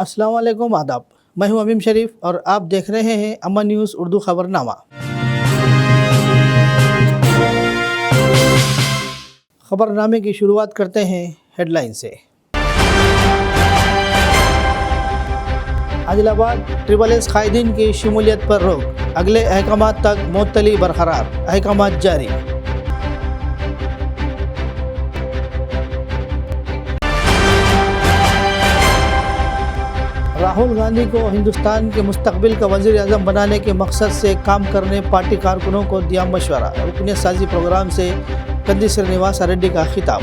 अस्सलाम वालेकुम, आदाब। मैं हूं अमीम शरीफ और आप देख रहे हैं अमन न्यूज़ उर्दू खबरनामा। खबरनामे की शुरुआत करते हैं हेडलाइन से। आदिलाबाद SSS कायदीन की शमूलियत पर रोक, अगले अहकामात तक मुअत्तली बरकरार, अहकामात जारी। राहुल गांधी को हिंदुस्तान के मुस्तकबिल का वज़ीर आज़म बनाने के मकसद से काम करने पार्टी कारकुनों को दिया मशवरा, रुकनियत साजी प्रोग्राम से कंदी श्रीनिवास रेड्डी का खिताब।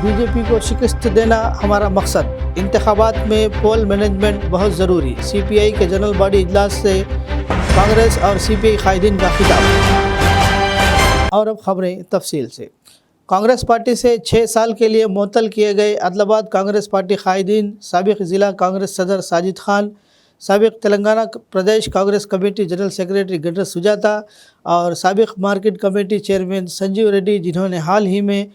बीजेपी को शिकस्त देना हमारा मकसद, इंतखाबात में पोल मैनेजमेंट बहुत ज़रूरी, CPI के जनरल बॉडी इजलास से कांग्रेस और CPI कायदीन का खिताब। और अब खबरें तफसील से। कांग्रेस पार्टी से 6 साल के लिए मुअत्तल किए गए आदिलाबाद कांग्रेस पार्टी कायदीन साबिक ज़िला कांग्रेस सदर साजिद खान, साबिक Telangana Pradesh Congress committee general secretary Gaddar Sujata और साबिक market committee chairman Sanjeev Reddy, जिन्होंने हाल ही में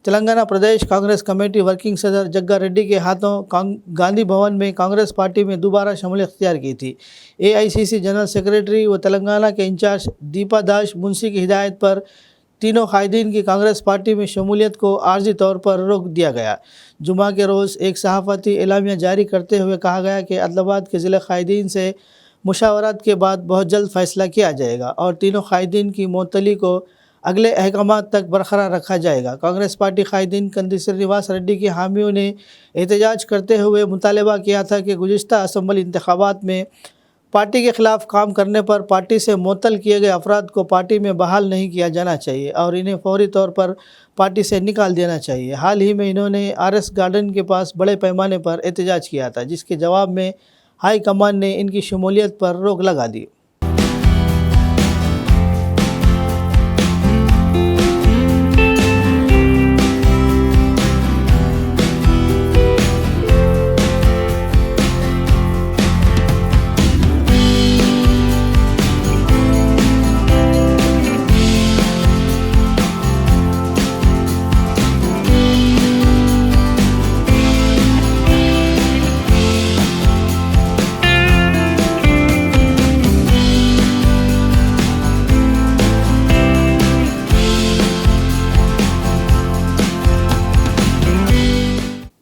तेलंगाना प्रदेश कांग्रेस कमेटी वर्किंग सदर जग्गा रेड्डी के हाथों गांधी भवन में कांग्रेस पार्टी में दोबारा शमूलियत इख्तियार की थी। AICC जनरल सेक्रेटरी व तेलंगाना के इंचार्ज दीपा दास मुंशी की हिदायत पर तीनों कायदीन की कांग्रेस पार्टी में शमूलियत को आर्जी तौर पर रोक दिया गया। जुमा के रोज़ एक सहाफ़ती एलामिया जारी करते हुए कहा गया कि आदिलाबाद के ज़िला कायदीन से मुशावरत के बाद बहुत जल्द फ़ैसला किया जाएगा और तीनों कायदीन की मुअत्तली को अगले अहकामात तक बरकरार रखा जाएगा। कांग्रेस पार्टी कायदीन कंदी श्रीनिवास रेड्डी के हामियों ने एहतजाज करते हुए मुतालबा किया था कि गुज़िश्ता असम्बली इंतखाबात में पार्टी के ख़िलाफ़ काम करने पर पार्टी से मुअत्तल किए गए अफराद को पार्टी में बहाल नहीं किया जाना चाहिए और इन्हें फौरी तौर पर पार्टी से निकाल देना चाहिए। हाल ही में इन्होंने RS गार्डन के पास बड़े पैमाने पर एहतजाज किया था, जिसके जवाब में हाई कमान ने इनकी शमूलियत पर रोक लगा दी।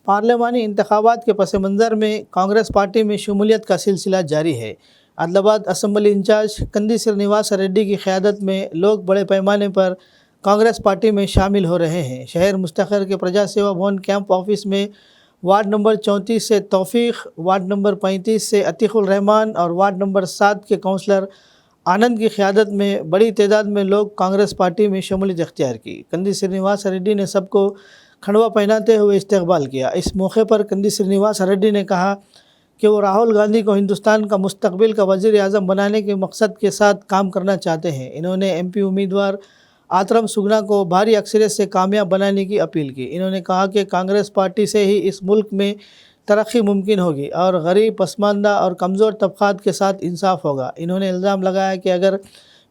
पार्लिमानी इंतखाबात के पस मंज़र में कांग्रेस पार्टी में शमूलियत का सिलसिला जारी है। आदिलाबाद असम्बली इंचार्ज कंदी श्रीनिवास रेड्डी की क़यादत में लोग बड़े पैमाने पर कांग्रेस पार्टी में शामिल हो रहे हैं। शहर मुस्तक़र के प्रजा सेवा भवन कैंप ऑफिस में वार्ड नंबर 34 से तौफीक, वार्ड नंबर 35 से अतीकुल रहमान और वार्ड नंबर 7 के काउंसलर आनंद की क़यादत में बड़ी तादाद में लोग कांग्रेस पार्टी में शमूलियत इख्तियार की। कंदी श्रीनिवास रेड्डी ने सबको खंडवा पहनाते हुए इस्तकबाल किया। इस मौके पर कंदी श्रीनिवास रेड्डी ने कहा कि वो राहुल गांधी को हिंदुस्तान का मुस्तकबिल का वज़ीर आज़म बनाने के मकसद के साथ काम करना चाहते हैं। इन्होंने MP उम्मीदवार आतरम सुगना को भारी अक्सरियत से कामयाब बनाने की अपील की। इन्होंने कहा कि कांग्रेस पार्टी से ही इस मुल्क में तरक्की मुमकिन होगी और गरीब, पसमानदा और कमज़ोर तबक़ात के साथ इंसाफ होगा। इन्होंने इल्ज़ाम लगाया कि अगर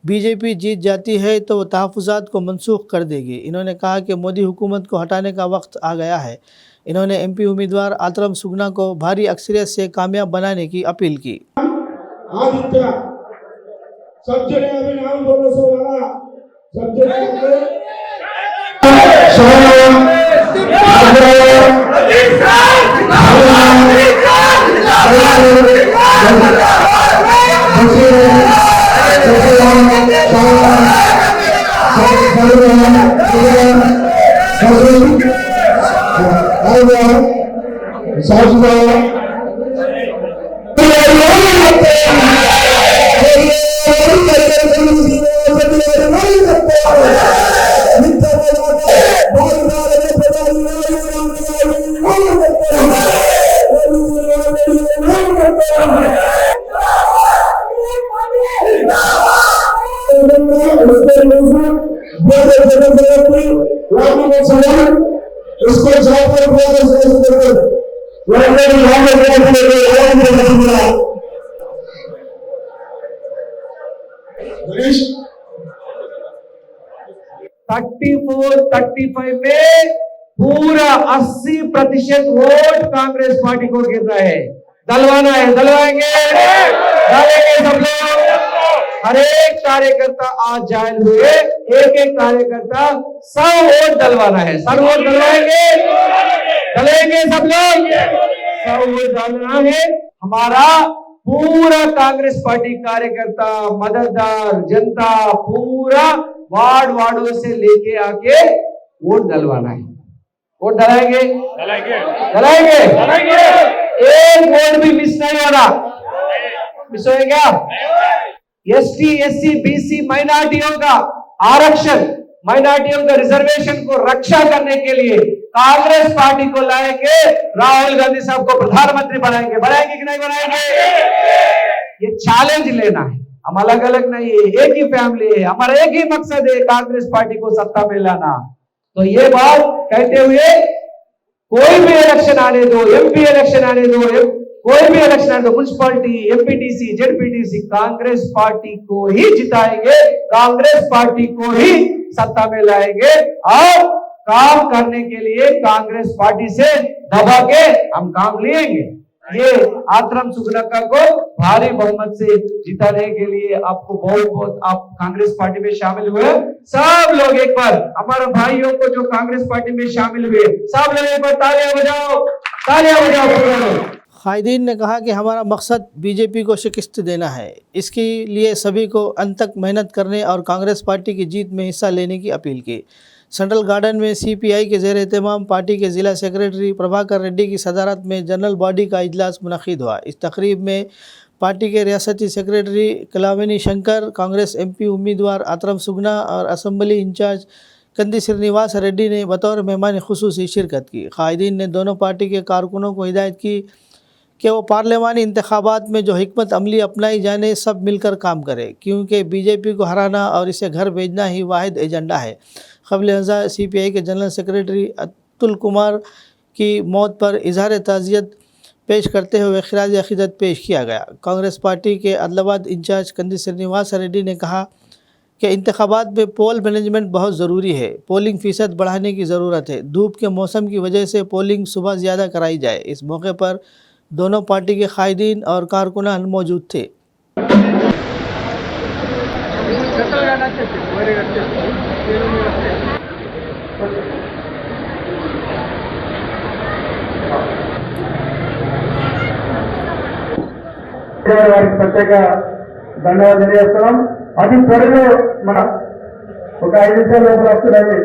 BJP जीत जाती है तो वो तहफ़्फ़ुज़ात को मनसूख कर देगी। इन्होंने कहा कि मोदी हुकूमत को हटाने का वक्त आ गया है। इन्होंने MP उम्मीदवार आतरम सुगना को भारी अक्सरियत से कामयाब बनाने की अपील की। आदित्य सब जने अभी नाम बोलो सो वाला सब जने $34-35 में पूरा 80% वोट कांग्रेस पार्टी को गिर रहा है। दलवाना है, दलवाएंगे, डालेंगे सब लोग। हर एक कार्यकर्ता आज जायल हुए, एक एक कार्यकर्ता 100 वोट डलवाना है, 100 वोट डलवाएंगे, डलेंगे सब लोग, 100 वोट डालना है। हमारा पूरा कांग्रेस पार्टी कार्यकर्ता, मददगार, जनता पूरा वार्डों से लेके आके वोट डलवाना है। वोट डलाएंगे, डलाएंगे, एक वोट भी मिस नहीं होना। मिस होएगा? एसटी, एससी, बीसी माइनॉरिटियों का आरक्षण, माइनॉरिटियों का रिजर्वेशन को रक्षा करने के लिए कांग्रेस पार्टी को लाएंगे, राहुल गांधी साहब को प्रधानमंत्री बनाएंगे। बनाएंगे कि नहीं बनाएंगे? ये चैलेंज लेना है। हम अलग अलग नहीं है, एक ही फैमिली है, हमारा एक ही मकसद है, कांग्रेस पार्टी को सत्ता में लाना। तो ये बात कहते हुए कोई भी इलेक्शन आने दो, एमपी इलेक्शन आने दो, कोई भी इलेक्शन आने दो, municipality, MPTC, ZPTC, Congress party को ही जिताएंगे, कांग्रेस पार्टी को ही सत्ता में लाएंगे और काम करने के लिए कांग्रेस पार्टी से दबा के हम काम लेंगे। ये आत्रम सुगनक्का को भारी बहुमत से जिताने के लिए आपको बहुत बहुत, आप कांग्रेस पार्टी में शामिल हुए सब लोग, एक बार हमारे भाइयों को जो कांग्रेस पार्टी में शामिल हुए सब लोग एक बार तालियां बजाओ, तालियां बजाओ। कायदीन ने कहा कि हमारा मकसद बीजेपी को शिकस्त देना है। इसके लिए सभी को अंत तक मेहनत करने और कांग्रेस पार्टी की जीत में हिस्सा लेने की अपील की। सेंट्रल गार्डन में सीपीआई के ज़ेर एहतमाम पार्टी के ज़िला सेक्रेटरी प्रभाकर रेड्डी की सदारत में जनरल बॉडी का इजलास मुनक़िद हुआ। इस तकरीब में पार्टी के रियासती सेक्रेटरी कलावेनी शंकर, कांग्रेस एमपी उम्मीदवार आत्रम सुगना और असम्बली इंचार्ज कंदी श्रीनिवास रेड्डी ने बतौर मेहमान खुसूसी शिरकत की। कायदीन ने दोनों पार्टी के कारकुनों को हिदायत की कि वो पार्लियामानी इंतखाबात में जो हिकमत अमली अपनाई जाने सब मिलकर काम करें, क्योंकि बीजेपी को हराना और इसे घर भेजना ही वाहिद एजेंडा है। क़ब्ल अज़ा सीपीआई के जनरल सेक्रेटरी अतुल कुमार की मौत पर इजहार ताज़ियत पेश करते हुए खिराज अक़ीदत पेश किया गया। कांग्रेस पार्टी के अदलाबाद इंचार्ज कंदी श्रीनिवास रेड्डी ने कहा कि इंतखाबात में पोल मैनेजमेंट बहुत ज़रूरी है, पोलिंग फ़ीसद बढ़ाने की ज़रूरत है। धूप के मौसम की वजह से पोलिंग सुबह ज़्यादा कराई जाए। इस मौके पर दोनों पार्टी के कायदीन और कारकुनान मौजूद थे। వారికి ప్రత్యేక ధన్యవాదాలు తెలియజేస్తున్నాం. అతి త్వరలో మన ఒక 5 నిమిషాల లోపల వస్తుందని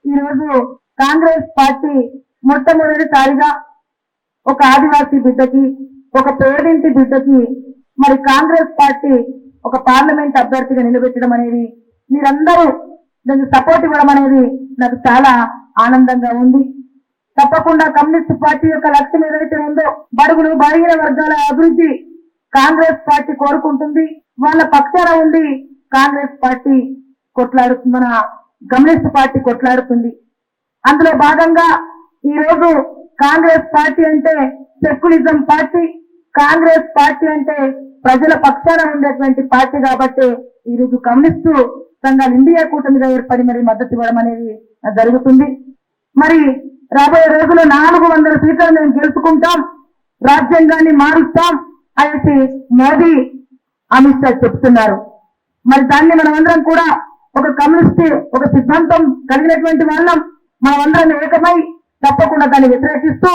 ఈరోజు కాంగ్రెస్ పార్టీ మొట్టమొదటిసారిగా ఒక ఆదివాసీ బిడ్డకి, ఒక పేదింటి బిడ్డకి మరి కాంగ్రెస్ పార్టీ ఒక పార్లమెంట్ అభ్యర్థిగా నిలబెట్టడం అనేది, మీరందరూ దానికి సపోర్ట్ ఇవ్వడం అనేది నాకు చాలా ఆనందంగా ఉంది. తప్పకుండా కమ్యూనిస్ట్ పార్టీ యొక్క లక్ష్యం ఏదైతే ఉందో, బడుగులు బలహీన వర్గాల అభివృద్ధి కాంగ్రెస్ పార్టీ కోరుకుంటుంది. వాళ్ళ పక్షాన ఉండి కాంగ్రెస్ పార్టీ కొట్లాడుతుంది, మన కమ్యూనిస్ట్ పార్టీ కొట్లాడుతుంది. అందులో భాగంగా ఈ రోజు కాంగ్రెస్ పార్టీ అంటే సెక్యులిజం పార్టీ, కాంగ్రెస్ పార్టీ అంటే ప్రజల పక్షాన ఉండేటువంటి పార్టీ. కాబట్టి ఈ రోజు కమ్యూనిస్టు సంఘాలు ఇండియా కూటమిగా ఏర్పడి మరి మద్దతు ఇవ్వడం అనేది జరుగుతుంది. మరి రాబోయే రోజుల్లో 400 సీట్లను మేము గెలుచుకుంటాం, రాజ్యాంగాన్ని మారుస్తాం అనేసి మోదీ, అమిత్ షా చెప్తున్నారు. మరి దాన్ని మనమందరం కూడా ఒక కమ్యూనిస్ట్, ఒక సిద్ధాంతం కలిగినటువంటి వాళ్ళం మనమందరం ఏకమై తప్పకుండా దాన్ని వ్యతిరేకిస్తూ,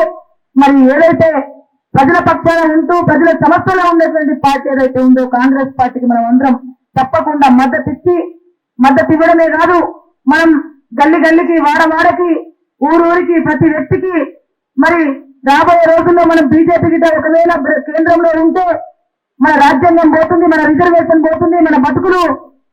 మరి ఏదైతే ప్రజల పక్షాన ఉంటూ ప్రజల సమస్యలో ఉండేటువంటి పార్టీ ఏదైతే ఉందో కాంగ్రెస్ పార్టీకి మనం అందరం తప్పకుండా మద్దతు ఇవ్వడమే కాదు, మనం గల్లికి, వాడకి, ఊరికి, ప్రతి వ్యక్తికి మరి రాబోయే రోజుల్లో మనం బీజేపీ గిట్ట ఒకవేళ కేంద్రంలో ఉంటే మన రాజ్యాంగం పోతుంది, మన రిజర్వేషన్ పోతుంది, మన బతుకులు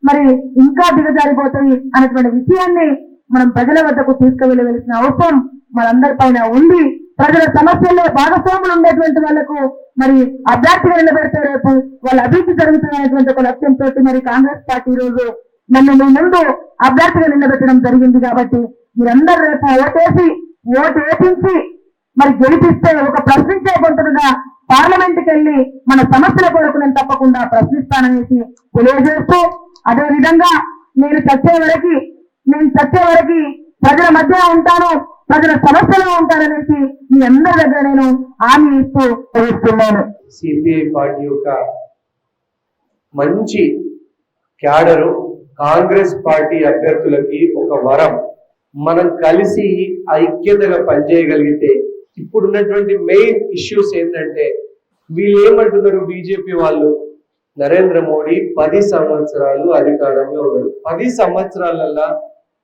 మరి ఇంకా దిగజారిపోతాయి అనేటువంటి విషయాన్ని మనం ప్రజల వద్దకు తీసుకువెళ్ళవలసిన అవసరం మనందరిపైన ఉంది. ప్రజల సమస్యల్లో భాగస్వాములు ఉండేటువంటి వాళ్లకు మరి అభ్యర్థిగా నిలబెడితే రేపు వాళ్ళ అభివృద్ధి జరుగుతున్నటువంటి ఒక లక్ష్యంతో మరి కాంగ్రెస్ పార్టీ రోజు నన్ను మీ ముందు అభ్యర్థిగా నిలబెట్టడం జరిగింది. కాబట్టి మీరందరూ రేపు ఓటు వేపించి మరి గెలిపిస్తే ఒక ప్రశ్నించే గొంతుగా పార్లమెంట్కి వెళ్ళి మన సమస్యల కొరకు నేను తప్పకుండా ప్రశ్నిస్తాననేసి తెలియజేస్తూ, అదే విధంగా నేను చచ్చే వరకు ప్రజల మధ్య ఉంటాను, ప్రజల సమస్యలో ఉంటాననేసి మీ అందరి దగ్గర నేను హామీ ఇస్తూ తెలుస్తున్నాను. సిపిఐ పార్టీ యొక్క మంచి క్యాడరు కాంగ్రెస్ పార్టీ అభ్యర్థులకి ఒక వరం. మనం కలిసి ఐక్యతగా పనిచేయగలిగితే ఇప్పుడున్నటువంటి మెయిన్ ఇష్యూస్ ఏంటంటే, వీళ్ళు ఏమంటున్నారు, బీజేపీ వాళ్ళు నరేంద్ర మోడీ 10 సంవత్సరాలు అధికారంలో ఉన్నాడు. 10 సంవత్సరాలల్లా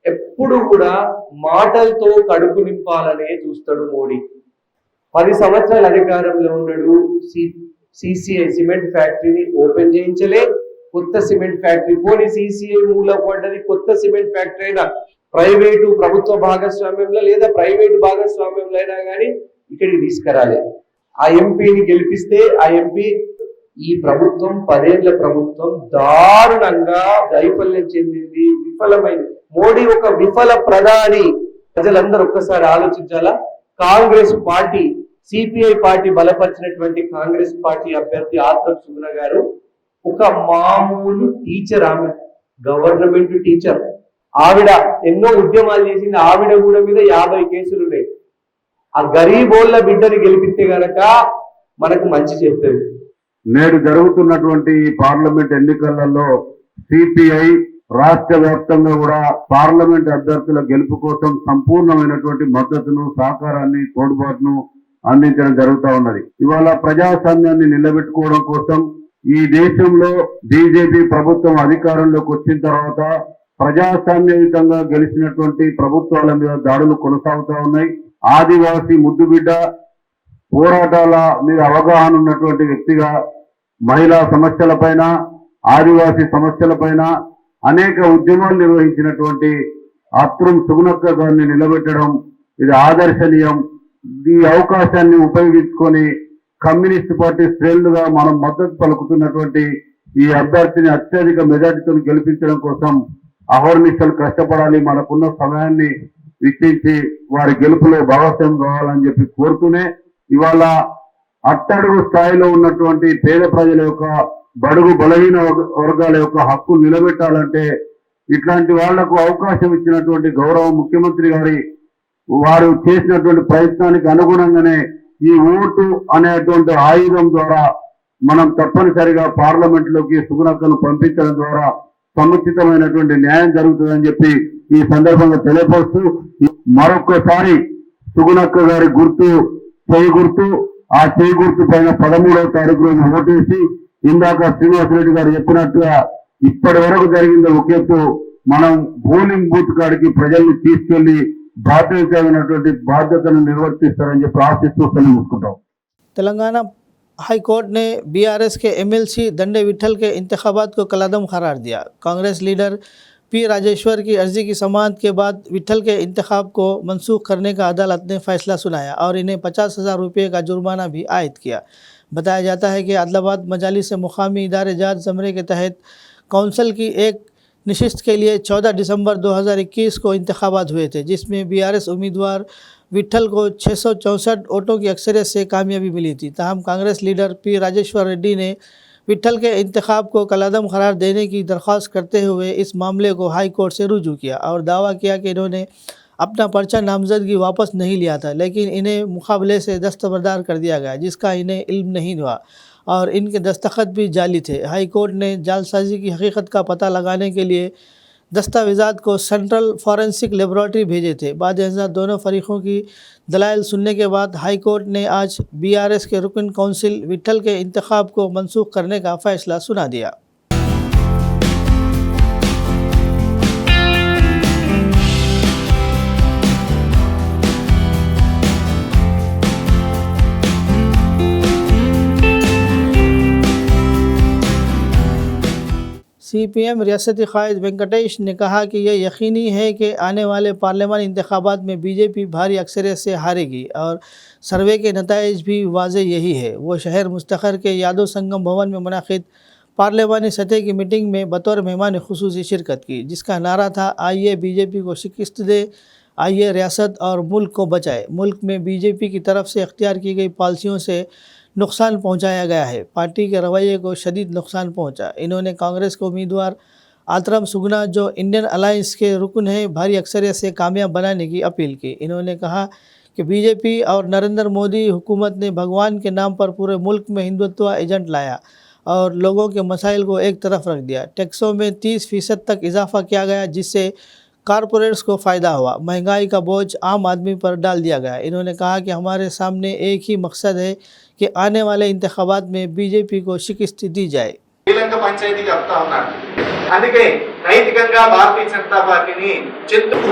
ఎప్పుడు కూడా మాటలతో కడుపు నింపాలనే చూస్తాడు మోడీ. 10 సంవత్సరాల అధికారంలో ఉన్నాడు. సిసిఐ సిమెంట్ ఫ్యాక్టరీని ఓపెన్ చేయించలే. కొత్త సిమెంట్ ఫ్యాక్టరీ పోనీ సిసిఐ మూల పడ్డది, కొత్త సిమెంట్ ఫ్యాక్టరీ అయినా ప్రైవేటు ప్రభుత్వ భాగస్వామ్యంలో లేదా ప్రైవేటు భాగస్వామ్యంలో అయినా కానీ ఇక్కడికి తీసుకురాలే. ఆ ఎంపీని గెలిపిస్తే ఆ ఎంపీ ఈ ప్రభుత్వం 10 ఏళ్ల ప్రభుత్వం దారుణంగా వైఫల్యం చెందింది, విఫలమైంది. మోడీ ఒక విఫల ప్రధాని. ప్రజలందరూ ఒక్కసారి ఆలోచించాలా. కాంగ్రెస్ పార్టీ సిపిఐ పార్టీ బలపరిచినటువంటి కాంగ్రెస్ పార్టీ అభ్యర్థి ఆత్రం సుగుణ గారు ఒక మామూలు టీచర్. ఆమె గవర్నమెంట్ టీచర్. ఆవిడ ఎన్నో ఉద్యమాలు చేసింది. ఆవిడ కూడా మీద 50 కేసులు ఉన్నాయి. ఆ గరీబోళ్ళ బిడ్డని గెలిపిస్తే గనక మనకు మంచి చేస్తుంది. నేడు జరుగుతున్నటువంటి పార్లమెంట్ ఎన్నికలలో సిపిఐ రాష్ట్ర వ్యాప్తంగా కూడా పార్లమెంట్ అభ్యర్థుల గెలుపు కోసం సంపూర్ణమైనటువంటి మద్దతును, సహకారాన్ని, తోడ్పాటును అందించడం జరుగుతూ ఉన్నది. ఇవాళ ప్రజాస్వామ్యాన్ని నిలబెట్టుకోవడం కోసం ఈ దేశంలో బీజేపీ ప్రభుత్వం అధికారంలోకి వచ్చిన తర్వాత ప్రజాస్వామ్యయుతంగా గెలిచినటువంటి ప్రభుత్వాల మీద దాడులు కొనసాగుతూ ఉన్నాయి. ఆదివాసీ ముద్దుబిడ్డ పోరాటాల మీద అవగాహన ఉన్నటువంటి వ్యక్తిగా మహిళా సమస్యలపైన, ఆదివాసీ సమస్యలపైన అనేక ఉద్యమాలు నిర్వహించినటువంటి ఆత్రం సుగుణక్క గారిని నిలబెట్టడం ఇది ఆదర్శనీయం. ఈ అవకాశాన్ని ఉపయోగించుకొని కమ్యూనిస్ట్ పార్టీ శ్రేణులుగా మనం మద్దతు పలుకుతున్నటువంటి ఈ అభ్యర్థిని అత్యధిక మెజార్టీతో గెలిపించడం కోసం అహర్నిశలు కష్టపడాలి. మనకున్న సమయాన్ని వెచ్చించి వారి గెలుపులో భాగస్వామ్యం కావాలని చెప్పి కోరుతూనే ఇవాళ అట్టడుగు స్థాయిలో ఉన్నటువంటి పేద ప్రజల యొక్క, బడుగు బలహీన వర్గాల యొక్క హక్కు నిలబెట్టాలంటే ఇట్లాంటి వాళ్లకు అవకాశం ఇచ్చినటువంటి గౌరవ ముఖ్యమంత్రి గారి వారు చేసినటువంటి ప్రయత్నానికి అనుగుణంగానే ఈ ఓటు అనేటువంటి ఆయుధం ద్వారా మనం తప్పనిసరిగా పార్లమెంట్ లోకి సుగుణక్కను పంపించడం ద్వారా సముచితమైనటువంటి న్యాయం జరుగుతుందని చెప్పి ఈ సందర్భంగా తెలియపరుస్తూ, మరొకసారి సుగుణక్క గారి చేయి గుర్తు ఆ చేయి గుర్తు పైన 13వ తారీఖు రోజు ఓటేసి ఇందాక శ్రీనివాసరెడ్డి గారు చెప్పినట్టుగా ఇప్పటి వరకు జరిగింది ఒక ఎత్తు. మనం పోలింగ్ బూత్ కాడికి ప్రజల్ని తీసుకెళ్లి బాధ్యతను నిర్వర్తిస్తారని చెప్పి ఆశిస్తూ సెలవుకుంటాం. तेलंगाना हाई कोर्ट ने बीआरएस के एमएलसी दंडे विट्ठल के इंतखाबात को कलादम करार दिया। कांग्रेस लीडर पी राजेश्वर की अर्जी की समाअत के बाद विट्ठल के इंतखाब को मनसूख करने का अदालत ने फैसला सुनाया और इन्हें 50,000 रुपये का जुर्माना भी आयद किया। बताया जाता है कि आदिलाबाद मजालिस से मुकामी इदारे जात ज़मरे के तहत काउंसिल की एक नशिस्त के लिए 14 दिसंबर 2021 को इंतखाबात हुए थे, जिसमें बीआरएस उम्मीदवार विट्ठल को 664 वोटों की अक्सरियत से कामयाबी मिली थी। ताहम कांग्रेस लीडर पी राजेश्वर रेड्डी ने विट्ठल के इंतखाब को कलादम करार देने की दरख्वास्त करते हुए इस मामले को हाई कोर्ट से रुजू किया और दावा किया कि इन्होंने अपना पर्चा नामजदगी वापस नहीं लिया था, लेकिन इन्हें मुकाबले से दस्तबरदार कर दिया गया, जिसका इन्हें इल्म नहीं हुआ और इनके दस्तखत भी जाली थे। हाई कोर्ट ने जालसाजी की हकीकत का पता लगाने के लिए दस्तावेज़ात को सेंट्रल फॉरेंसिक लेबॉरेटरी भेजे थे। बाद दोनों फरीकों की दलाइल सुनने के बाद हाई कोर्ट ने आज बीआरएस के रुकन काउंसिल विट्ठल के इंतखाब को मनसूख करने का फ़ैसला सुना दिया। CPM रियासती कायद वेंकटेश ने कहा कि यह यकीनी है कि आने वाले पार्लियामानी इंतखाबात में बीजेपी भारी अक्सरियत से हारेगी और सर्वे के नताइज भी वाज़े यही है। वो शहर मुस्तखर के यादव संगम भवन में मुनाकिद पार्लियामानी सतह की मीटिंग में बतौर मेहमान खुसूसी शिरकत की, जिसका नारा था आइए बीजेपी को शिकस्त दे, आइए रियासत और मुल्क को बचाए। मुल्क में बीजेपी की तरफ से अख्तियार की गई पॉलिसियों से नुकसान पहुंचाया गया है। पार्टी के रवैये को शदीद नुकसान पहुंचा। इन्होंने कांग्रेस के उम्मीदवार आतरम सुगना, जो इंडियन अलायंस के रुकन है, भारी अक्सरियत से कामयाब बनाने की अपील की। इन्होंने कहा कि बीजेपी और नरेंद्र मोदी हुकूमत ने भगवान के नाम पर पूरे मुल्क में हिंदुत्व एजेंट लाया और लोगों के मसाइल को एक तरफ रख दिया। टैक्सों में 30% तक इजाफा किया गया, जिससे कारपोरेट्स को फ़ायदा हुआ। महंगाई का बोझ आम आदमी पर डाल दिया गया। इन्होंने कहा कि हमारे सामने एक ही मकसद है कि आने वाले इंतखाबात में बीजेपी को शिकस्त दी जाए। శ్రీలంక పంచాయతీ చెప్తా ఉన్నాడు. అందుకే నైతికంగా భారతీయ జనతా పార్టీని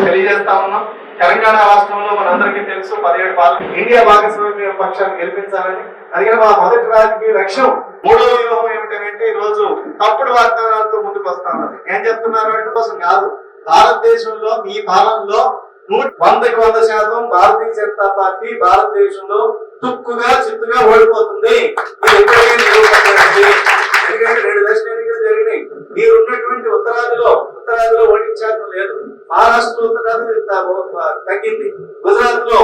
తెలియజేస్తా ఉన్నాం. తెలంగాణ రాష్ట్రంలో మనందరికీ తెలుసు 17 పార్లమెంట్ ఇండియా భాగస్వామ్య పక్షాన్ని గెలిపించాలని. అందుకని మా మొదటి రాజకీయ లక్ష్యం మూడో వ్యూహం ఏమిటంటే ఈ రోజు తప్పుడు వాగ్దానాలతో ముందుకు వస్తా ఉన్నది. ఏం చెప్తున్నారు అంటే కోసం కాదు, భారతదేశంలో మీ పాలనలో 100% భారతీయ జనతా పార్టీ భారతదేశంలో తుక్కుగా చిత్తుగా ఓడిపోతుంది. ఎందుకంటే 2 దశల ఎన్నికలు జరిగినాయి. మీరు ఉన్నటువంటి ఉత్తరాదిలో ఓటింగ్ శాతం లేదు. మహారాష్ట్రలో ఉత్తరాది తగ్గింది, గుజరాత్ లో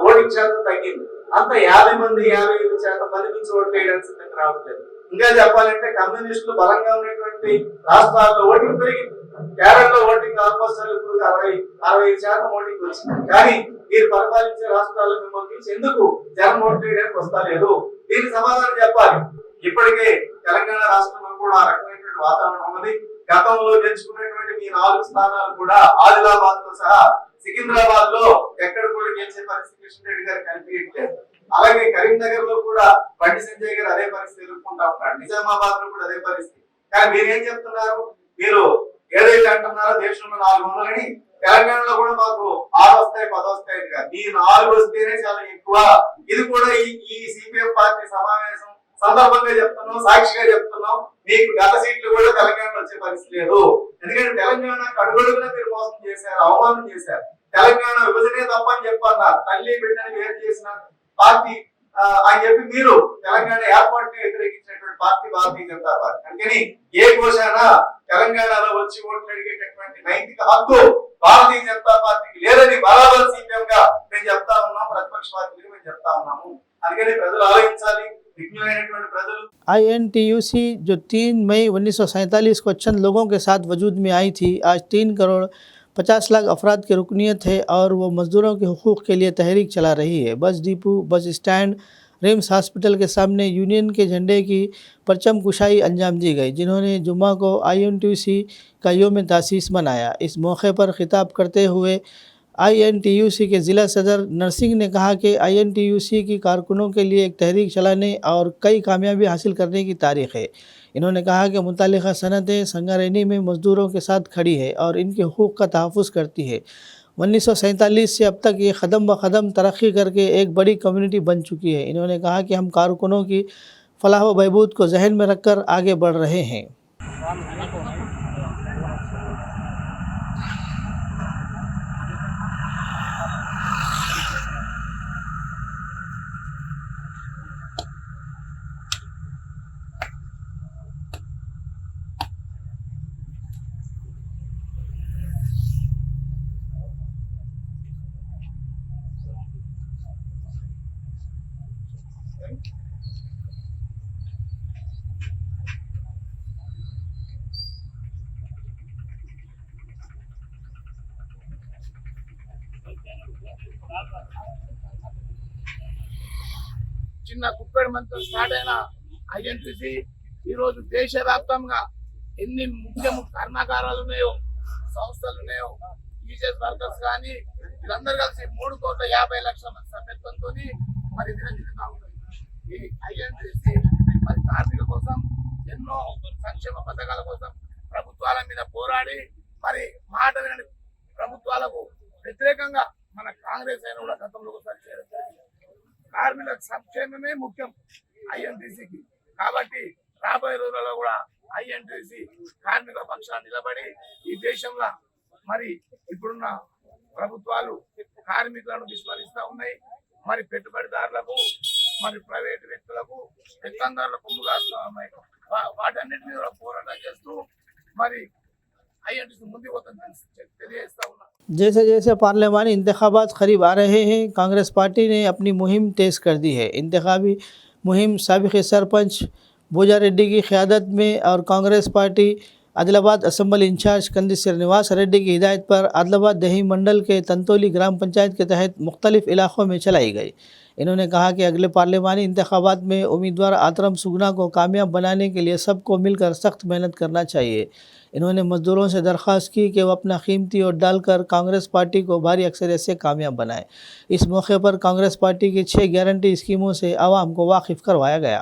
ఓటింగ్ శాతం తగ్గింది. అంత 50% మంది నుంచి ఓట్లు వేయడానికి సిద్ధంగా రావట్లేదు. ఇంకా చెప్పాలంటే కమ్యూనిస్టులు బలంగా ఉన్నటువంటి రాష్ట్రాల్లో ఓటింగ్ పెరిగింది. కేరళలో ఓటింగ్ ఆల్మోస్ట్ ఇప్పుడు 65% ఓటింగ్ వచ్చింది. కానీ మీరు పరిపాలించే రాష్ట్రాల్లో మిమ్మల్ని చూసి ఎందుకు జనం ఓట్లు వేయడానికి వస్తలేదు? దీనికి సమాధానం చెప్పాలి. ఇప్పటికే తెలంగాణ రాష్ట్రంలో కూడా ఆ రకమైనటువంటి వాతావరణం ఉన్నది. గతంలో గెలుచుకున్నటువంటి మీ 4 స్థానాలు కూడా ఆదిలాబాద్ తో సహా సికింద్రాబాద్ లో ఎక్కడ కూడా గెలిచే పరిస్థితి కిషన్ రెడ్డి గారు కనిపించట్లేదు. అలాగే కరీంనగర్ లో కూడా బండి సంజయ్ గారు అదే పరిస్థితి ఎదుర్కొంటా ఉన్నాడు. నిజామాబాద్ లో కూడా అదే పరిస్థితి. కానీ మీరేం చెప్తున్నారు? మీరు ఏదైతే అంటున్నారో దేశంలో 400 తెలంగాణలో కూడా మాకు 6 వస్తాయి 10 వస్తాయి కాదు, ఈ 4 వస్తేనే చాలా ఎక్కువ. ఇది కూడా ఈ సిపిఎం పార్టీ సమావేశం సందర్భంగా చెప్తున్నాం, సాక్షిగా చెప్తున్నాం. మీకు గత సీట్లు కూడా తెలంగాణలో వచ్చే పరిస్థితి లేదు. ఎందుకంటే తెలంగాణ అడుగడుగునా మీరు మోసం చేశారు, అవమానం చేశారు. తెలంగాణ విభజనే తప్పని చెప్పన్నారు. తల్లి బిడ్డని వేరు చేసిన పార్టీ అని చెప్పి మీరు తెలంగాణ ఏర్పాటుని వ్యతిరేకించినటువంటి పార్టీ భారతీయ జనతా పార్టీ. అందుకని ఏ ఘోషణ తెలంగాణలో వచ్చి ఓట్లు అడిగేటటువంటి నైతిక హక్కు భారతీయ జనతా పార్టీకి లేదని బరాబర్ సిపిఎం గా మేము చెప్తా ఉన్నాం, ప్రతిపక్ష పార్టీలు మేము చెప్తా ఉన్నాము. అందుకని ప్రజలు ఆలోచించాలి. INTUC जो 3 मई 1947 को चंद लोगों के साथ वजूद में आई थी, आज 3 करोड़ 50 लाख अफराद की रुकनीत है और वो मजदूरों के हुकूक के लिए तहरीक चला रही है। Bus depot, bus stand, RIMS hospital के सामने यूनियन के झंडे की परचम कुशाई अंजाम दी गई, जिन्होंने जुम्मा को INTUC का योम तासीस मनाया। इस मौके पर खिताब करते हुए INTUC के ज़िला सदर नरसिंह ने कहा कि INTUC की कारकुनों के लिए एक तहरीक चलाने और कई कामयाबी हासिल करने की तारीख़ है। इन्होंने कहा कि मुतालिका सनतें संगारेनी में मज़दूरों के साथ खड़ी है और इनके हुकूक का तहफ़्फ़ुज़ करती है। 1947 से अब तक ये क़दम ब क़दम तरक्की करके एक बड़ी कम्युनिटी बन चुकी है। इन्होंने कहा कि हम कारकुनों की फलाह व बहबूद को जहन में रखकर आगे बढ़ रहे हैं। చిన్న గుప్పెడు మందితో స్టార్ట్ అయిన INTUC ఈ రోజు దేశవ్యాప్తంగా ఎన్ని ముఖ్య కర్మాగారాలు ఉన్నాయో, సంస్థలు ఉన్నాయో, టీచర్స్ వర్కర్స్ కానీ వీళ్ళందరూ కలిసి 3,50,00,000 మంది సభ్యత్వంతో మరి విరచితంగా ఉంటుంది. ఈ INTUC మరి కార్మికుల కోసం ఎన్నో సంక్షేమ పథకాల కోసం ప్రభుత్వాల మీద పోరాడి మరి మాట వినని ప్రభుత్వాలకు వ్యతిరేకంగా మన కాంగ్రెస్ అయినా కూడా గతంలో ఒకసారి చేయడం జరిగింది. కార్మికుల సంక్షేమమే ముఖ్యం INTUCకి. కాబట్టి రాబోయే రోజులలో కూడా ఐఎన్టీసీ కార్మికుల పక్షాన్ని నిలబడి ఈ దేశంలో మరి ఇప్పుడున్న ప్రభుత్వాలు కార్మికులను విస్మరిస్తూ ఉన్నాయి. మరి పెట్టుబడిదారులకు మరి ప్రైవేటు వ్యక్తులకు పెత్తందారులకు కొమ్ము కాస్తూ ఉన్నాయి. వాటన్నిటిని కూడా పోరాటం చేస్తూ మరి ఐఎన్టీసీ ముందుకు పోతుందని తెలియజేస్తా ఉన్నా. जैसे जैसे पार्लियामानी इंतखाबात करीब आ रहे हैं, कांग्रेस पार्टी ने अपनी मुहिम तेज़ कर दी है। इंतखाबी मुहिम साबिक़ सरपंच बोजा रेड्डी की क़यादत में और Congress party Adilabad assembly incharge Kandi Srinivas Reddy की हिदायत पर आदिलाबाद दही मंडल के तंतोली ग्राम पंचायत के तहत मुख्तलिफ इलाक़ों में चलाई गई। इन्होंने कहा कि अगले पार्लियामानी इंतखाबात में उम्मीदवार आतरम सुगना को कामयाब बनाने के लिए सबको मिलकर सख्त मेहनत करना चाहिए। इन्होंने मजदूरों से दरख्वास्त की कि वह अपना कीमती वोट डालकर कांग्रेस पार्टी को भारी अक्सरियत से कामयाब बनाए। इस मौके पर कांग्रेस पार्टी की 6 गारंटी स्कीमों से आवाम को वाकिफ़ करवाया गया।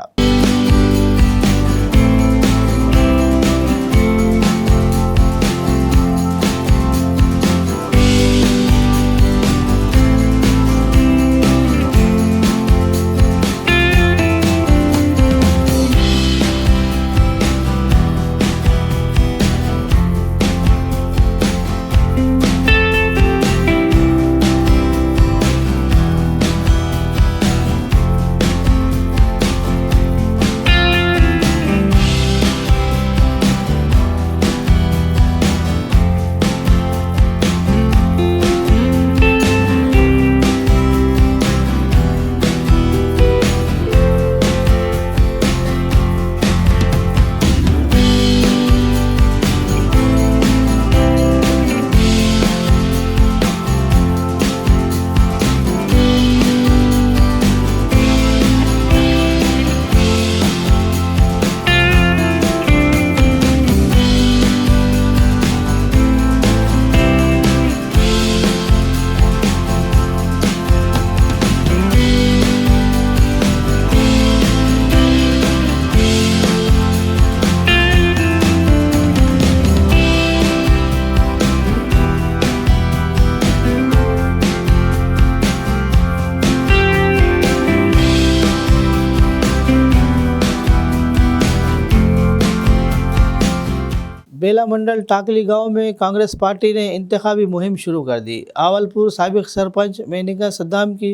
बेला मंडल टाकली गांव में कांग्रेस पार्टी ने इंतखाबी मुहिम शुरू कर दी। आवलपुर साबिक़ सरपंच मेनिका सद्दाम की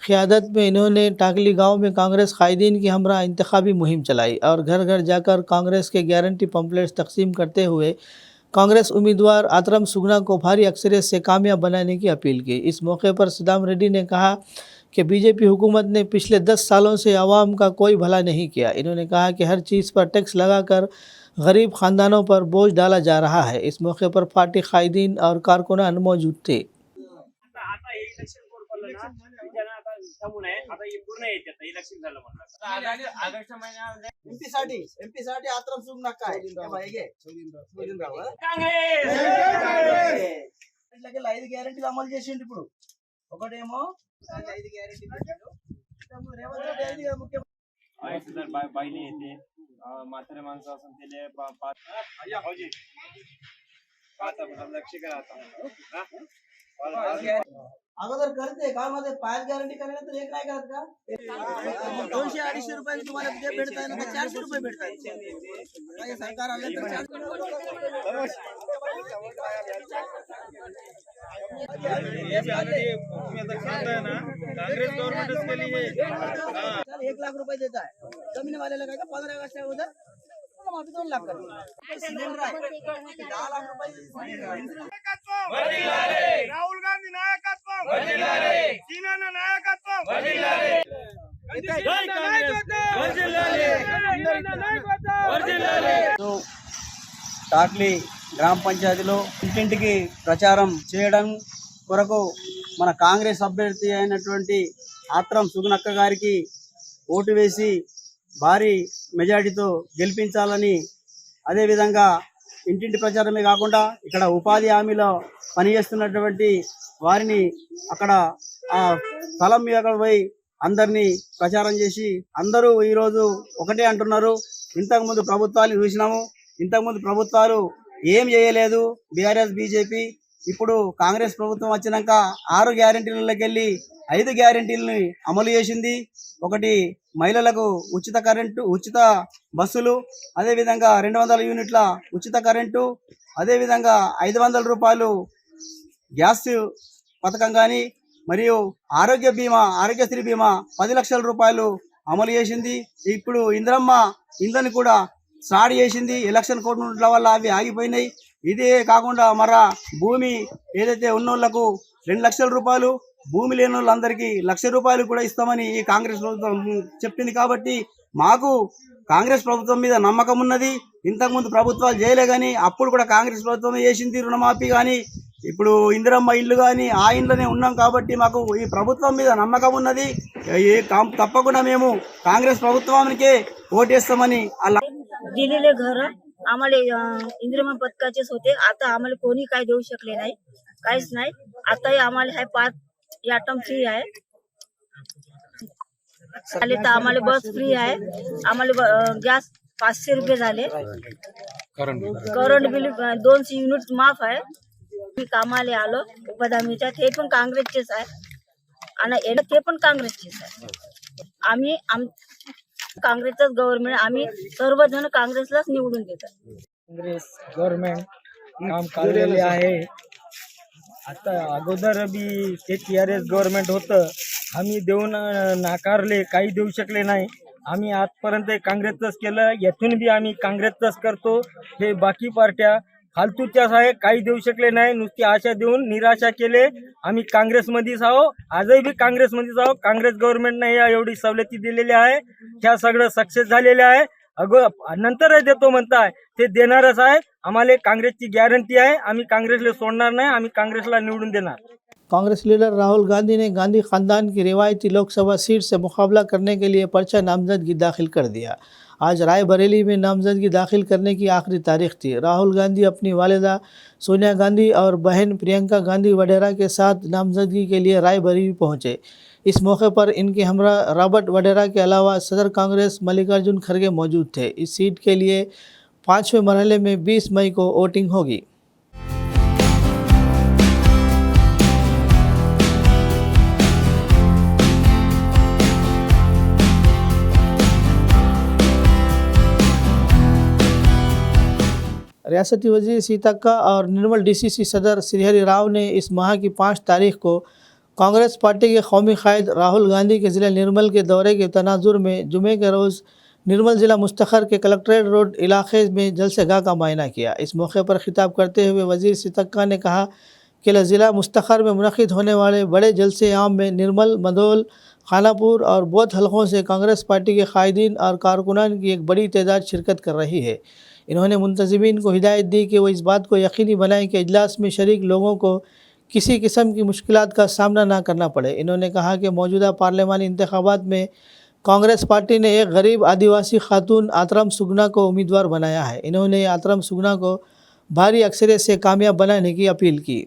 क़यादत में इन्होंने टाकली गांव में कांग्रेस कायदीन की हमरा इंतखाबी मुहिम चलाई और घर घर जाकर कांग्रेस के गारंटी पम्पलेट्स तकसीम करते हुए कांग्रेस उम्मीदवार आतरम सुगना को भारी अक्सरियत से कामयाब बनाने की अपील की। इस मौके पर सद्दाम रेड्डी ने कहा कि बीजेपी हुकूमत ने पिछले 10 सालों से आवाम का कोई भला नहीं किया। इन्होंने कहा कि हर चीज़ पर टैक्स लगाकर गरीब ख़ानदानों पर बोझ डाला जा रहा है। इस मौके पर पार्टी कायदीन और कारकुनान मौजूद थे। ఎంపీ साठी ఆత్రం సుగ్నా काय ఇట్లా 5 గ్యారెంటీలు అమలు చేసిండు. ఇప్పుడు ఒకటేమో 5 గ్యారెంటీ పెట్టిండు. రేవంత్ రెడ్డి గారు ముఖ్యమంత్రి बाईने येते म्हातारे माणसं असून त्याने लक्ष करा अगोदर करते का मध्ये 5 गॅरंटी करायला तर एक नाही करत का? 200-250 रुपये तुम्हाला जे भेटताय ना 400 रुपये भेटताय. काय सरकार आले तर कांग्रेस गवर्नमेंट के लिए 1 लाख रुपये देता है. जमीन वाल्याला काय का 15 अगस्त उधर माफी 2 लाख कर. सिलेंडर आहे 10 लाख रुपये. राहुल गांधी नायकत्व सीना नायकत्व టాక్లీ గ్రామ పంచాయతీలో ఇంటింటికి ప్రచారం చేయడం కొరకు మన కాంగ్రెస్ అభ్యర్థి అయినటువంటి ఆత్రం సుగుణక్క గారికి ఓటు వేసి భారీ మెజారిటీతో గెలిపించాలని, అదేవిధంగా ఇంటింటి ప్రచారమే కాకుండా ఇక్కడ ఉపాధి హామీలో పనిచేస్తున్నటువంటి వారిని అక్కడ ఆ స్థలం మీద పోయి అందరినీ ప్రచారం చేసి అందరూ ఈరోజు ఒకటే అంటున్నారు. ఇంతకుముందు ప్రభుత్వాలు చూసినాము, ఇంతకుముందు ప్రభుత్వాలు ఏం చేయలేదు బీఆర్ఎస్ బీజేపీ. ఇప్పుడు కాంగ్రెస్ ప్రభుత్వం వచ్చినాక 6 గ్యారెంటీలకి వెళ్ళి 5 గ్యారెంటీలని అమలు చేసింది. ఒకటి మహిళలకు ఉచిత కరెంటు, ఉచిత బస్సులు, అదేవిధంగా 200 యూనిట్ల ఉచిత కరెంటు, అదేవిధంగా 500 రూపాయలు గ్యాస్ పథకం కానీ, మరియు ఆరోగ్యశ్రీ బీమా 10 లక్షల రూపాయలు అమలు చేసింది. ఇప్పుడు ఇందిరమ్మ ఇండ్లని కూడా స్టార్ట్ చేసింది. ఎలక్షన్ కోడ్ల వల్ల అవి ఆగిపోయినాయి. ఇదే కాకుండా భూమి ఏదైతే ఉన్నోళ్లకు 2 లక్షల రూపాయలు, భూమి లేని వాళ్ళందరికీ 1 లక్ష రూపాయలు కూడా ఇస్తామని ఈ కాంగ్రెస్ ప్రభుత్వం చెప్పింది. కాబట్టి మాకు కాంగ్రెస్ ప్రభుత్వం మీద నమ్మకం ఉన్నది. ఇంతకుముందు ప్రభుత్వాలు చేయలే కానీ అప్పుడు కూడా కాంగ్రెస్ ప్రభుత్వం చేసింది రుణమాఫీ కానీ, ఇప్పుడు ఇందిరమ్మ ఇల్లు కానీ ఆ ఇంట్లోనే ఉన్నాం. కాబట్టి మాకు ఈ ప్రభుత్వం మీద నమ్మకం ఉన్నది. తప్పకుండా మేము కాంగ్రెస్ ప్రభుత్వానికే ఓటేస్తామని అలా दिलेले घर आम्हाला इंदिरा पथकाचेच होते. आता आम्हाला कोणी काय देऊ शकले नाही, काहीच नाही. आताही आम्हाला हाय 5 आयटम फ्री आहे. आले तर आम्हाला बस फ्री आहे. आम्हाला गॅस 500 रुपये झाले. करंट बिल 200 युनिट माफ आहे. मी कामाला आलो उपदामीच्या, ते पण काँग्रेसचेच आहे आणि ते पण काँग्रेसचेच आहे. आम्ही काँग्रेसच गव्हर्नमेंट, आम्ही सर्वजण काँग्रेसलाच निवडून देतात. काँग्रेस गव्हर्नमेंट काम काढलेले आहे. आता अगोदर बी ते TRS गव्हर्नमेंट होतं, आम्ही देऊन नाकारले, काही देऊ शकले नाही. आम्ही आजपर्यंत काँग्रेसच केलं, यातून बी आम्ही काँग्रेसच करतो. हे बाकी पार्ट्या फालतूच्याच आहे, काही देऊ शकले नाही. नुसती आशा देऊन निराशा केले. आम्ही काँग्रेसमध्येच आहो, आजही बी काँग्रेसमध्येच आहो. काँग्रेस गव्हर्नमेंटने या एवढी सवलती दिलेल्या आहे, ह्या सगळं सक्सेस झालेलं आहे. नंतरही देतो म्हणताय, ते देणारच आहे. आम्हाला काँग्रेसची गॅरंटी आहे. आम्ही काँग्रेसला सोडणार नाही, आम्ही काँग्रेसला निवडून देणार. कांग्रेस लीडर राहुल गांधी ने गांधी खानदान की रिवायती लोकसभा सीट से मुकाबला करने के लिए पर्चा नामजदगी दाखिल कर दिया। आज रायबरेली में नामजदगी दाखिल करने की आखिरी तारीख थी। राहुल गांधी अपनी वालिदा सोनिया गांधी और बहन प्रियंका गांधी वडेरा के साथ नामजदगी के लिए रायबरेली पहुंचे। इस मौके पर इनके हमरा रॉबर्ट वडेरा के अलावा सदर कांग्रेस मल्लिकार्जुन खड़गे मौजूद थे। इस सीट के लिए 5वें मरहले में 20 मई को वोटिंग होगी। रियासती वजीर सीतक्का और निर्मल DCC सदर श्रीहरि राव ने इस माह की 5 तारीख को कांग्रेस पार्टी के कौमी कायद राहुल गांधी के ज़िला निर्मल के दौरे के तनाजुर में जुमे के रोज़ निर्मल ज़िला मुस्तखर के कलेक्ट्रेट रोड इलाके में जलसेगाह का मुआयना किया। इस मौके पर खिताब करते हुए वजीर सीतक्का ने कहा कि ज़िला मुस्तखर में मुनक़िद होने वाले बड़े जलसे आम में निर्मल, मदोल, खानापुर और बौद्ध हलकों से कांग्रेस पार्टी के कायदीन और कारकुनान की एक बड़ी तादाद शिरकत कर रही है। इन्होंने मुंतज़िमीन को हिदायत दी कि वो इस बात को यकीनी बनाएं कि इजलास में शरीक लोगों को किसी किस्म की मुश्किलात का सामना ना करना पड़े। इन्होंने कहा कि मौजूदा पार्लियामानी इंतखाबात में कांग्रेस पार्टी ने एक गरीब आदिवासी खातून आतरम सुगना को उम्मीदवार बनाया है। इन्होंने आतरम सुगना को भारी अक्सरियत से कामयाब बनाने की अपील की।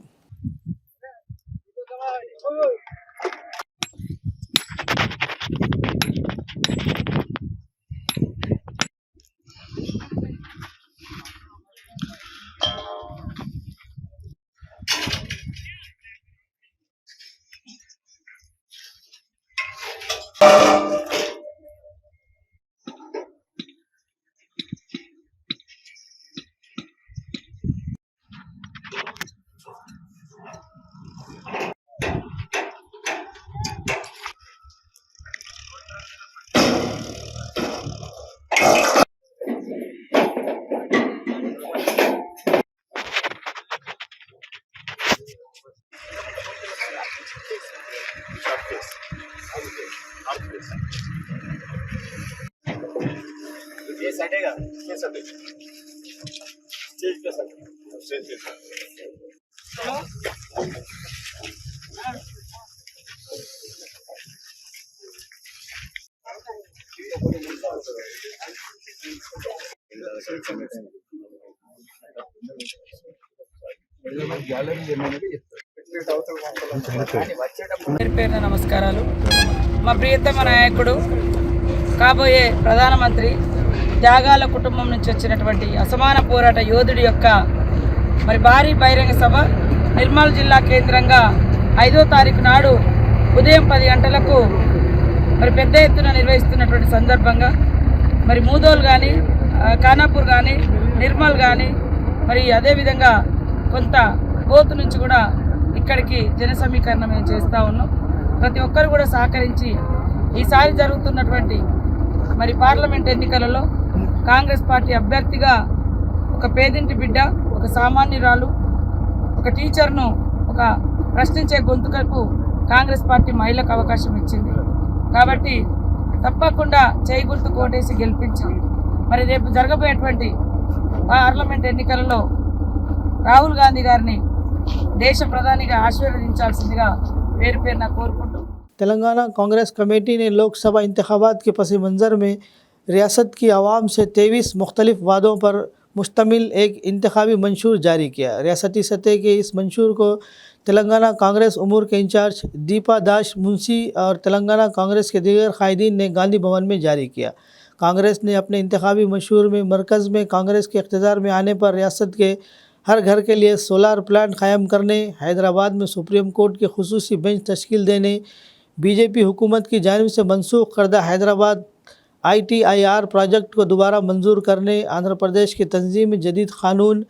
పేరున నమస్కారాలు. మా ప్రియతమ నాయకుడు కాబోయే ప్రధానమంత్రి త్యాగాల కుటుంబం నుంచి వచ్చినటువంటి అసమాన పోరాట యోధుడి యొక్క భారీ బహిరంగ సభ నిర్మల్ జిల్లా కేంద్రంగా 5వ తారీఖు నాడు ఉదయం 10 గంటలకు మరి పెద్ద ఎత్తున నిర్వహిస్తున్నటువంటి సందర్భంగా మరి మూదోల్ కానీ ఖానాపూర్ కానీ నిర్మల్ కానీ మరి అదేవిధంగా కొంత బోతు నుంచి కూడా ఇక్కడికి జన సమీకరణ మేము చేస్తూ ఉన్నాం. ప్రతి ఒక్కరు కూడా సహకరించి ఈసారి జరుగుతున్నటువంటి మరి పార్లమెంట్ ఎన్నికలలో కాంగ్రెస్ పార్టీ అభ్యర్థిగా ఒక పేదింటి బిడ్డ, ఒక సామాన్యురాలు, ఒక టీచర్ను ఒక ప్రశ్నించే గొంతుకకు కాంగ్రెస్ పార్టీ మహిళకు అవకాశం ఇచ్చింది. కాబట్టి తప్పకుండా చేయి గుర్తు కోటేసి గెలిపించి మరి రేపు జరగబోయేటువంటి పార్లమెంట్ ఎన్నికలలో రాహుల్ గాంధీ గారిని దేశ ప్రధానిగా ఆశీర్వదించాల్సిందిగా పేరు పేరున కోరుకుంటూ तेलंगाना कांग्रेस कमेटी ने लोकसभा इंतखाबात के पस मंज़र में रियासत की आवाम से 23 मुख्तलिफ वादों पर मुश्तमिल एक इंतखाबी मंशूर जारी किया। रियासती सतह के इस मंशूर को तेलंगाना कांग्रेस उमूर के इंचार्ज दीपा दास मुंशी और तेलंगाना कांग्रेस के दीगर कायदीन ने गांधी भवन में जारी किया। कांग्रेस ने अपने इंतखाबी मंशूर में मरकज़ में कांग्रेस के इक़्तिदार में आने पर रियासत के हर घर के लिए सोलार प्लांट कायम करने, हैदराबाद में सुप्रीम कोर्ट के खुसूसी बेंच तश्कील देने, बीजेपी हुकूमत की जानिब से मनसूख करदा हैदराबाद ITIR प्रोजेक्ट को दोबारा मंजूर करने, आंध्र प्रदेश की तंजीम जदीद क़ानून,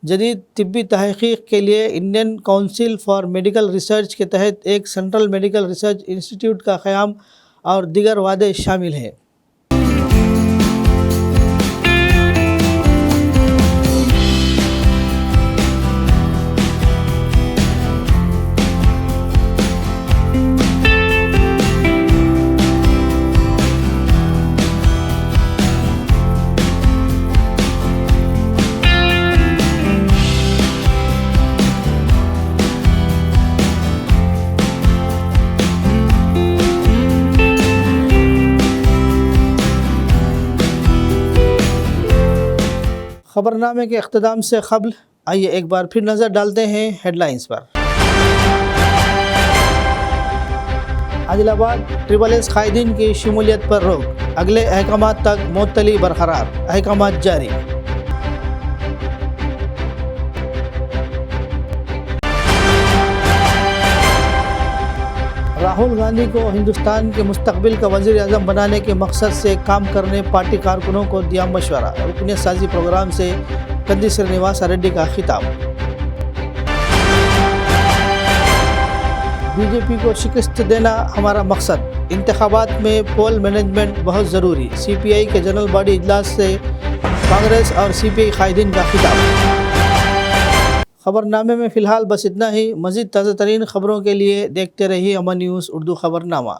जदीद तिब्बी तहक़ीक़ के लिए Indian council for medical research के तहत एक सेंट्रल मेडिकल रिसर्च इंस्टीट्यूट का क़याम और दीगर वादे शामिल हैं। खबरनामे के अख्ताम से क़ब्ल आइए एक बार फिर नज़र डालते हैं हेडलाइंस पर। आदिलाबाद SSS कायदीन की शमूलियत पर रोक, अगले अहकामात तक मुअत्तली बरकरार, अहकामात जारी। राहुल गांधी को हिंदुस्तान के मुस्तकबिल का वज़ीर आज़म बनाने के मकसद से काम करने पार्टी कारकुनों को दिया मशवरा, रुकनियत साजी प्रोग्राम से कंदी श्रीनिवास रेड्डी का खिताब। बीजेपी को शिकस्त देना हमारा मकसद, इंतखाबात में पोल मैनेजमेंट बहुत ज़रूरी, CPI के जनरल बॉडी इजलास से कांग्रेस और CPI कायदीन का खिताब। खबरनामे में फ़िलहाल बस इतना ही। मज़ीद ताज़ा तरीन खबरों के लिए देखते रहिए अमन न्यूज़ उर्दू खबरनामा।